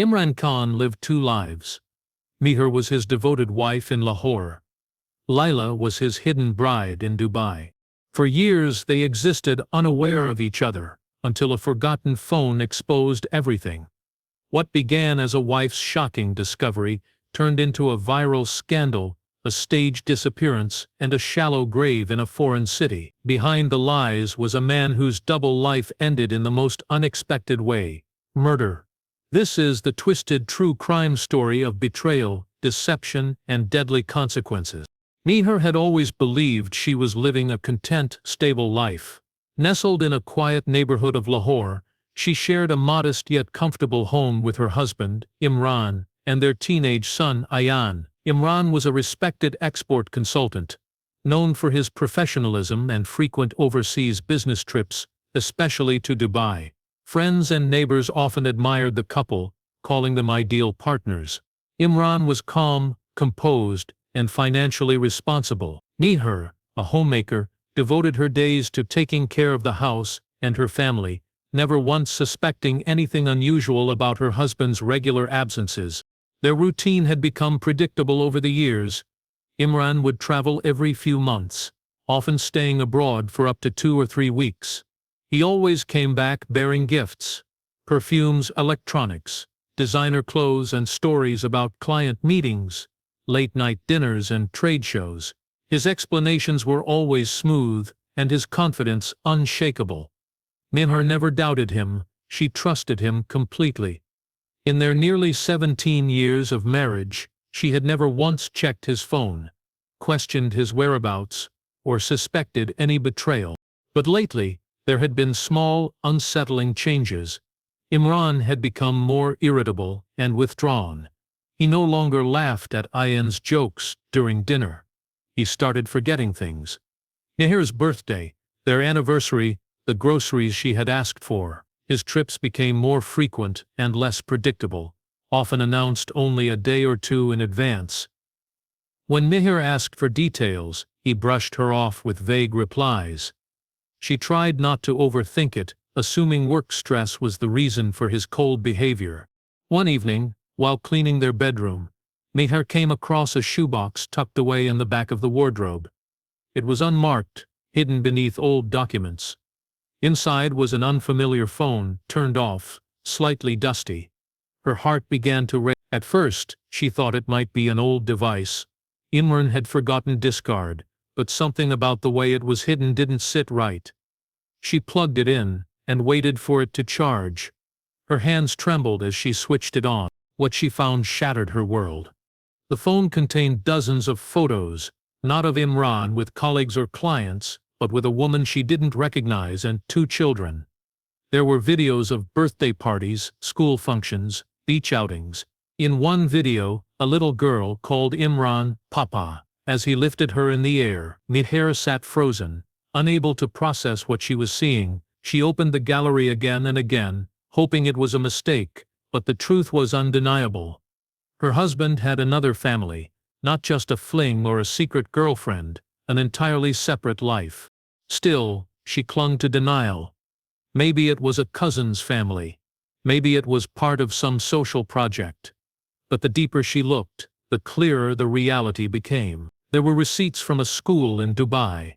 Imran Khan lived two lives. Meher was his devoted wife in Lahore. Laila was his hidden bride in Dubai. For years they existed unaware of each other, until a forgotten phone exposed everything. What began as a wife's shocking discovery turned into a viral scandal, a staged disappearance, and a shallow grave in a foreign city. Behind the lies was a man whose double life ended in the most unexpected way: murder. This is the twisted true crime story of betrayal, deception, and deadly consequences. Meher had always believed she was living a content, stable life. Nestled in a quiet neighborhood of Lahore, she shared a modest yet comfortable home with her husband, Imran, and their teenage son, Ayan. Imran was a respected export consultant, known for his professionalism and frequent overseas business trips, especially to Dubai. Friends and neighbors often admired the couple, calling them ideal partners. Imran was calm, composed, and financially responsible. Meher, a homemaker, devoted her days to taking care of the house and her family, never once suspecting anything unusual about her husband's regular absences. Their routine had become predictable over the years. Imran would travel every few months, often staying abroad for up to 2 or 3 weeks. He always came back bearing gifts: perfumes, electronics, designer clothes, and stories about client meetings, late-night dinners, and trade shows. His explanations were always smooth, and his confidence unshakable. Meher never doubted him, she trusted him completely. In their nearly 17 years of marriage, she had never once checked his phone, questioned his whereabouts, or suspected any betrayal. But lately, there had been small, unsettling changes. Imran had become more irritable and withdrawn. He no longer laughed at Ayan's jokes during dinner. He started forgetting things: Meher's birthday, their anniversary, the groceries she had asked for. His trips became more frequent and less predictable, often announced only a day or two in advance. When Meher asked for details, he brushed her off with vague replies. She tried not to overthink it, assuming work stress was the reason for his cold behavior. One evening, while cleaning their bedroom, Meher came across a shoebox tucked away in the back of the wardrobe. It was unmarked, hidden beneath old documents. Inside was an unfamiliar phone, turned off, slightly dusty. Her heart began to race. At first, she thought it might be an old device Imran had forgotten discard, but something about the way it was hidden didn't sit right. She plugged it in and waited for it to charge. Her hands trembled as she switched it on. What she found shattered her world. The phone contained dozens of photos, not of Imran with colleagues or clients, but with a woman she didn't recognize and 2 children. There were videos of birthday parties, school functions, beach outings. In one video, a little girl called Imran Papa. As he lifted her in the air, Meher sat frozen, unable to process what she was seeing. She opened the gallery again and again, hoping it was a mistake, but the truth was undeniable. Her husband had another family, not just a fling or a secret girlfriend, an entirely separate life. Still, she clung to denial. Maybe it was a cousin's family. Maybe it was part of some social project. But the deeper she looked, the clearer the reality became. There were receipts from a school in Dubai,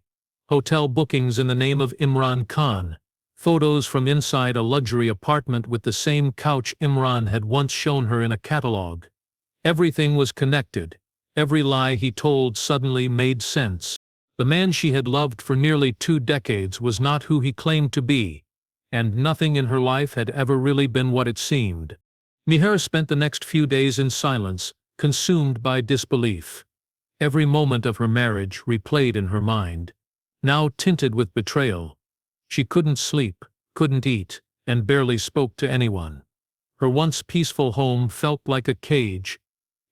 hotel bookings in the name of Imran Khan, photos from inside a luxury apartment with the same couch Imran had once shown her in a catalogue. Everything was connected. Every lie he told suddenly made sense. The man she had loved for nearly 2 decades was not who he claimed to be, and nothing in her life had ever really been what it seemed. Meher spent the next few days in silence, consumed by disbelief. Every moment of her marriage replayed in her mind, now tinted with betrayal. She couldn't sleep, couldn't eat, and barely spoke to anyone. Her once peaceful home felt like a cage.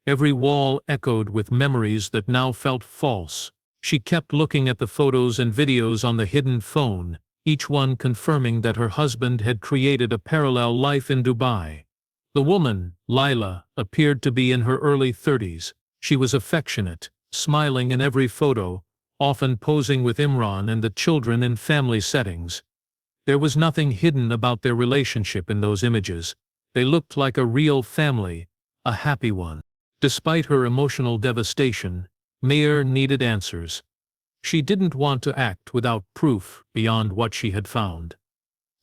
Every wall echoed with memories that now felt false. She kept looking at the photos and videos on the hidden phone, each one confirming that her husband had created a parallel life in Dubai. The woman, Laila, appeared to be in her early 30s. She was affectionate, smiling in every photo, often posing with Imran and the children in family settings. There was nothing hidden about their relationship in those images. They looked like a real family, a happy one. Despite her emotional devastation, Meher needed answers. She didn't want to act without proof beyond what she had found.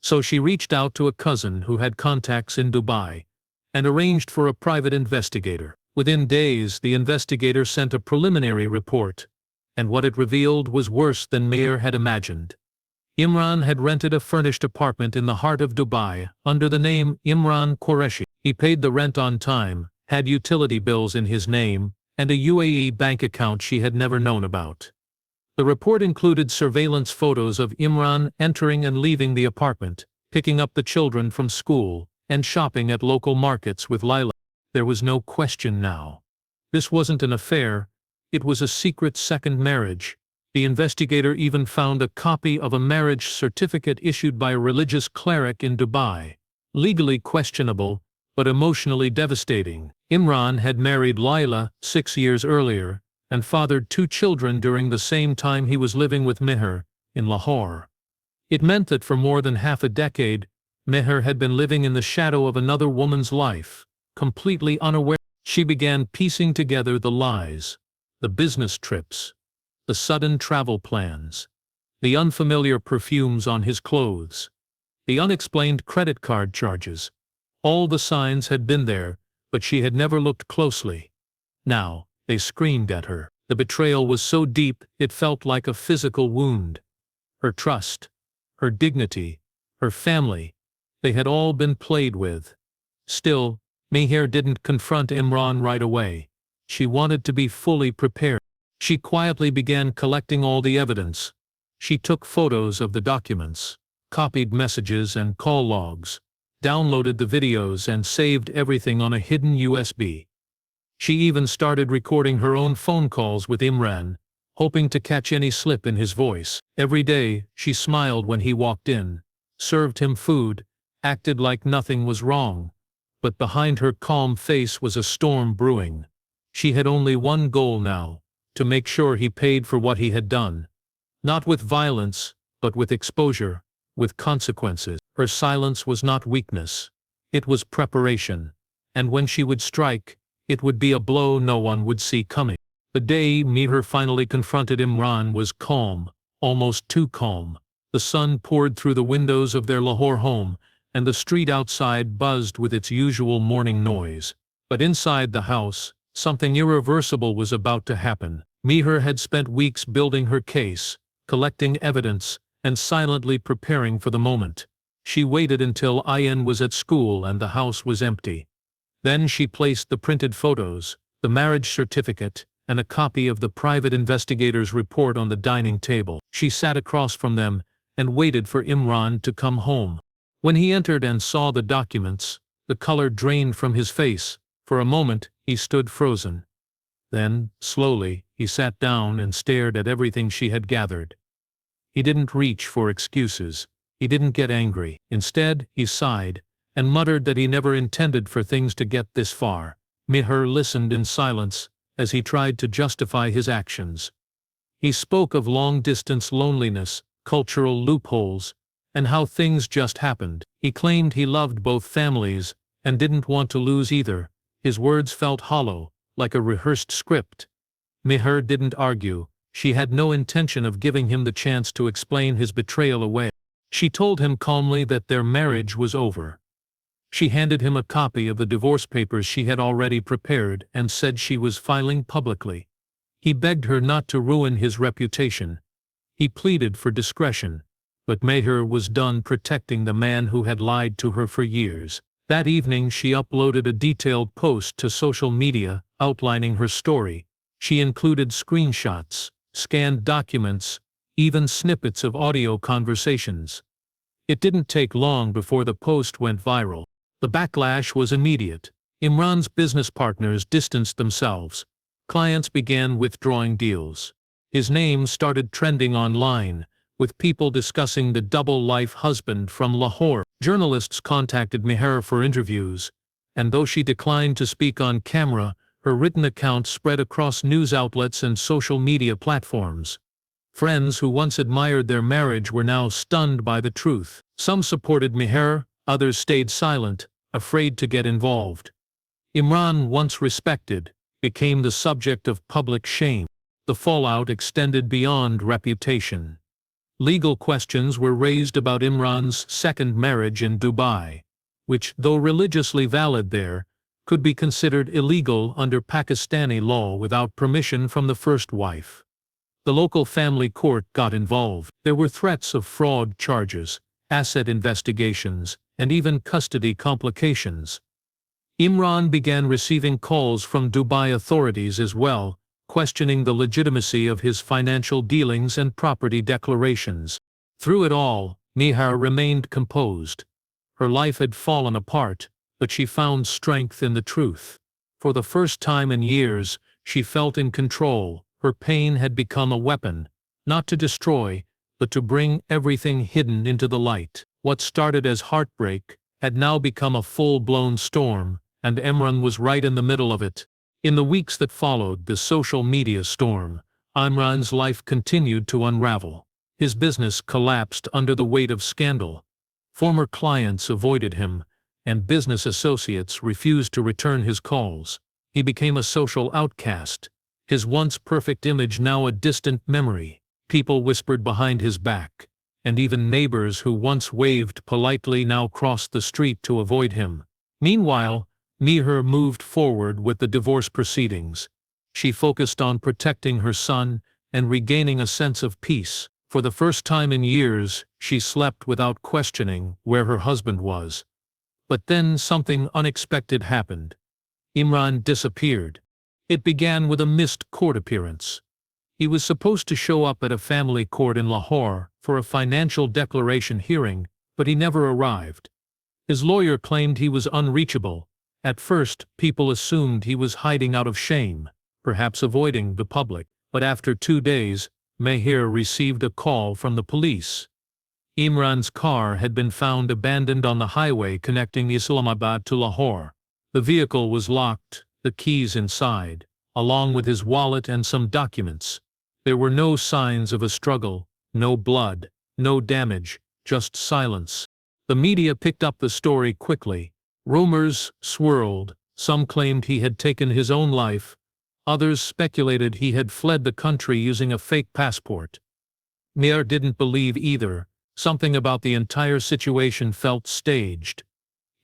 So she reached out to a cousin who had contacts in Dubai and arranged for a private investigator. Within days, the investigator sent a preliminary report, and what it revealed was worse than Meher had imagined. Imran had rented a furnished apartment in the heart of Dubai under the name Imran Qureshi. He paid the rent on time, had utility bills in his name, and a UAE bank account she had never known about. The report included surveillance photos of Imran entering and leaving the apartment, picking up the children from school, and shopping at local markets with Lila. There was no question now. This wasn't an affair, it was a secret second marriage. The investigator even found a copy of a marriage certificate issued by a religious cleric in Dubai. Legally questionable, but emotionally devastating. Imran had married Lila 6 years earlier, and fathered 2 children during the same time he was living with Meher, in Lahore. It meant that for more than half a decade, Meher had been living in the shadow of another woman's life, completely unaware. She began piecing together the lies, the business trips, the sudden travel plans, the unfamiliar perfumes on his clothes, the unexplained credit card charges. All the signs had been there, but she had never looked closely. Now, they screamed at her. The betrayal was so deep it felt like a physical wound. Her trust, her dignity, her family, they had all been played with. Still, Meher didn't confront Imran right away. She wanted to be fully prepared. She quietly began collecting all the evidence. She took photos of the documents, copied messages and call logs, downloaded the videos and saved everything on a hidden USB. She even started recording her own phone calls with Imran, hoping to catch any slip in his voice. Every day, she smiled when he walked in, served him food, acted like nothing was wrong. But behind her calm face was a storm brewing. She had only one goal now: to make sure he paid for what he had done. Not with violence, but with exposure, with consequences. Her silence was not weakness. It was preparation. And when she would strike, it would be a blow no one would see coming. The day Meher finally confronted Imran was calm, almost too calm. The sun poured through the windows of their Lahore home, and the street outside buzzed with its usual morning noise. But inside the house, something irreversible was about to happen. Meher had spent weeks building her case, collecting evidence, and silently preparing for the moment. She waited until Ayan was at school and the house was empty. Then she placed the printed photos, the marriage certificate, and a copy of the private investigator's report on the dining table. She sat across from them and waited for Imran to come home. When he entered and saw the documents, the color drained from his face. For a moment, he stood frozen. Then, slowly, he sat down and stared at everything she had gathered. He didn't reach for excuses. He didn't get angry. Instead, he sighed and muttered that he never intended for things to get this far. Meher listened in silence as he tried to justify his actions. He spoke of long-distance loneliness, cultural loopholes, and how things just happened. He claimed he loved both families and didn't want to lose either. His words felt hollow, like a rehearsed script. Meher didn't argue. She had no intention of giving him the chance to explain his betrayal away. She told him calmly that their marriage was over. She handed him a copy of the divorce papers she had already prepared and said she was filing publicly. He begged her not to ruin his reputation. He pleaded for discretion, but Meher was done protecting the man who had lied to her for years. That evening she uploaded a detailed post to social media outlining her story. She included screenshots, scanned documents, even snippets of audio conversations. It didn't take long before the post went viral. The backlash was immediate. Imran's business partners distanced themselves. Clients began withdrawing deals. His name started trending online, with people discussing the double-life husband from Lahore. Journalists contacted Meher for interviews, and though she declined to speak on camera, her written account spread across news outlets and social media platforms. Friends who once admired their marriage were now stunned by the truth. Some supported Meher, others stayed silent, afraid to get involved. Imran, once respected, became the subject of public shame. The fallout extended beyond reputation. Legal questions were raised about Imran's second marriage in Dubai, which, though religiously valid there, could be considered illegal under Pakistani law without permission from the first wife. The local family court got involved. There were threats of fraud charges, asset investigations, and even custody complications. Imran began receiving calls from Dubai authorities as well, questioning the legitimacy of his financial dealings and property declarations. Through it all, Mihar remained composed. Her life had fallen apart, but she found strength in the truth. For the first time in years, she felt in control. Her pain had become a weapon, not to destroy, but to bring everything hidden into the light. What started as heartbreak had now become a full-blown storm, and Imran was right in the middle of it. In the weeks that followed the social media storm, Imran's life continued to unravel. His business collapsed under the weight of scandal. Former clients avoided him, and business associates refused to return his calls. He became a social outcast, his once perfect image now a distant memory. People whispered behind his back, and even neighbors who once waved politely now crossed the street to avoid him. Meanwhile, Mihar moved forward with the divorce proceedings. She focused on protecting her son and regaining a sense of peace. For the first time in years, she slept without questioning where her husband was. But then something unexpected happened. Imran disappeared. It began with a missed court appearance. He was supposed to show up at a family court in Lahore for a financial declaration hearing, but he never arrived. His lawyer claimed he was unreachable. At first, people assumed he was hiding out of shame, perhaps avoiding the public. But after 2 days, Mihar received a call from the police. Imran's car had been found abandoned on the highway connecting Islamabad to Lahore. The vehicle was locked, the keys inside, along with his wallet and some documents. There were no signs of a struggle, no blood, no damage, just silence. The media picked up the story quickly. Rumors swirled. Some claimed he had taken his own life. Others speculated he had fled the country using a fake passport. Mihar didn't believe either. Something about the entire situation felt staged.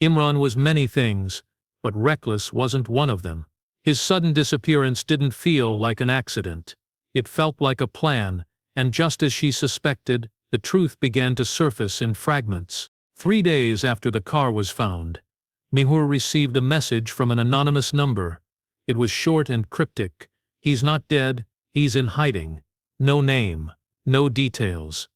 Imran was many things, but reckless wasn't one of them. His sudden disappearance didn't feel like an accident. It felt like a plan, and just as she suspected, the truth began to surface in fragments. 3 days after the car was found, Mihar received a message from an anonymous number. It was short and cryptic. "He's not dead, he's in hiding." No name, no details.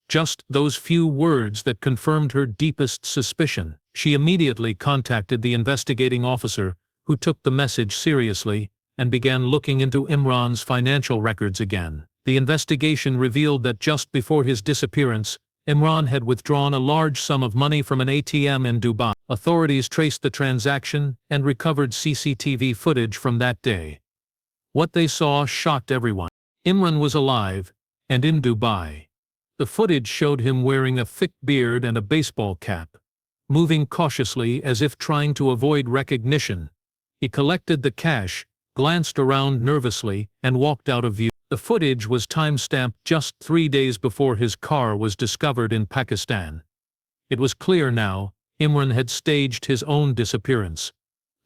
Just those few words that confirmed her deepest suspicion. She immediately contacted the investigating officer, who took the message seriously and began looking into Imran's financial records again. The investigation revealed that just before his disappearance, Imran had withdrawn a large sum of money from an ATM in Dubai. Authorities traced the transaction and recovered CCTV footage from that day. What they saw shocked everyone. Imran was alive, and in Dubai. The footage showed him wearing a thick beard and a baseball cap, moving cautiously as if trying to avoid recognition. He collected the cash, glanced around nervously, and walked out of view. The footage was time-stamped just 3 days before his car was discovered in Pakistan. It was clear now, Imran had staged his own disappearance.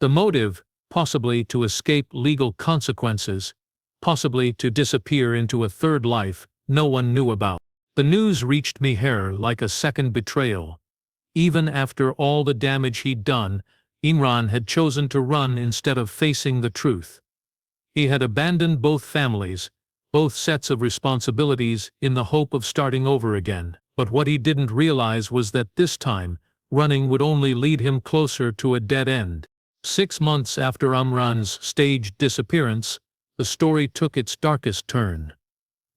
The motive, possibly to escape legal consequences, possibly to disappear into a third life, no one knew about. The news reached Mihar like a second betrayal. Even after all the damage he'd done, Imran had chosen to run instead of facing the truth. He had abandoned both families, both sets of responsibilities, in the hope of starting over again. But what he didn't realize was that this time, running would only lead him closer to a dead end. 6 months after Imran's staged disappearance, the story took its darkest turn.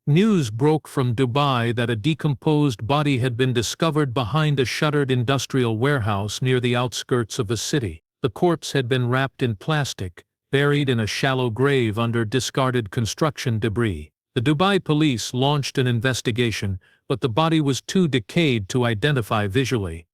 News broke from Dubai that a decomposed body had been discovered behind a shuttered industrial warehouse near the outskirts of the city. The corpse had been wrapped in plastic, buried in a shallow grave under discarded construction debris. The Dubai police launched an investigation, but the body was too decayed to identify visually.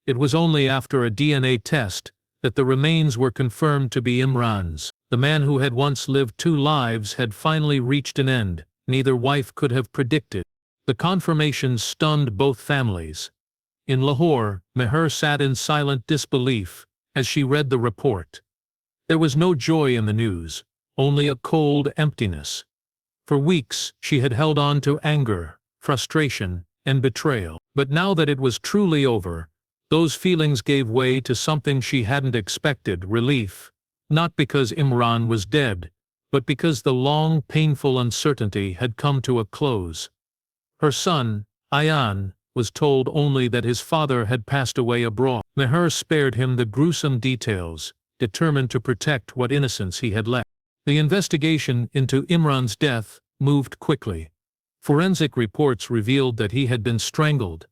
It was only after a DNA test that the remains were confirmed to be Imran's. The man who had once lived 2 lives had finally reached an end neither wife could have predicted. The confirmation stunned both families. In Lahore, Meher sat in silent disbelief as she read the report. There was no joy in the news, only a cold emptiness. For weeks she had held on to anger, frustration, and betrayal. But now that it was truly over, those feelings gave way to something she hadn't expected: relief. Not because Imran was dead, but because the long, painful uncertainty had come to a close. Her son, Ayan, was told only that his father had passed away abroad. Meher spared him the gruesome details, determined to protect what innocence he had left. The investigation into Imran's death moved quickly. Forensic reports revealed that he had been strangled.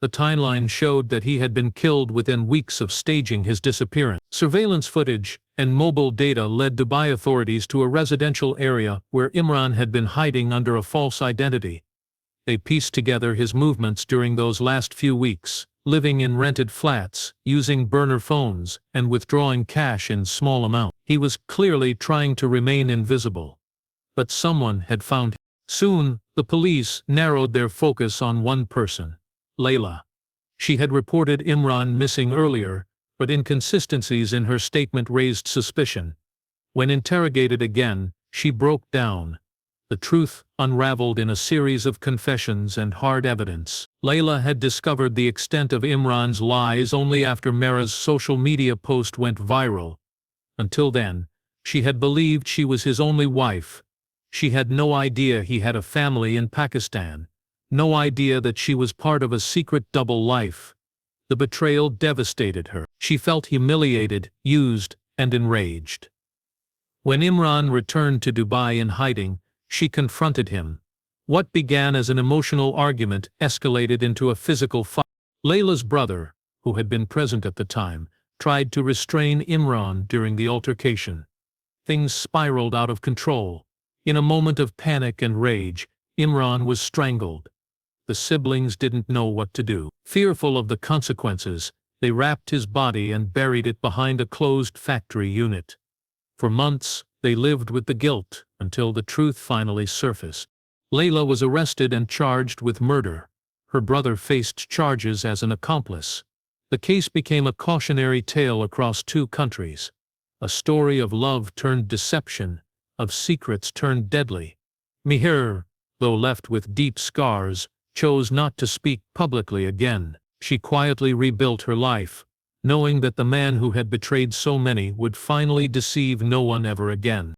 The timeline showed that he had been killed within weeks of staging his disappearance. Surveillance footage and mobile data led Dubai authorities to a residential area where Imran had been hiding under a false identity. They pieced together his movements during those last few weeks, living in rented flats, using burner phones, and withdrawing cash in small amounts. He was clearly trying to remain invisible. But someone had found him. Soon, the police narrowed their focus on one person: Layla. She had reported Imran missing earlier, but inconsistencies in her statement raised suspicion. When interrogated again, she broke down. The truth unraveled in a series of confessions and hard evidence. Layla had discovered the extent of Imran's lies only after Mera's social media post went viral. Until then, she had believed she was his only wife. She had no idea he had a family in Pakistan. No idea that she was part of a secret double life. The betrayal devastated her. She felt humiliated, used, and enraged. When Imran returned to Dubai in hiding, she confronted him. What began as an emotional argument escalated into a physical fight. Layla's brother, who had been present at the time, tried to restrain Imran during the altercation. Things spiraled out of control. In a moment of panic and rage, Imran was strangled. The siblings didn't know what to do. Fearful of the consequences, they wrapped his body and buried it behind a closed factory unit. For months, they lived with the guilt until the truth finally surfaced. Layla was arrested and charged with murder. Her brother faced charges as an accomplice. The case became a cautionary tale across 2 countries. A story of love turned deception, of secrets turned deadly. Meher, though left with deep scars, chose not to speak publicly again. She quietly rebuilt her life, knowing that the man who had betrayed so many would finally deceive no one ever again.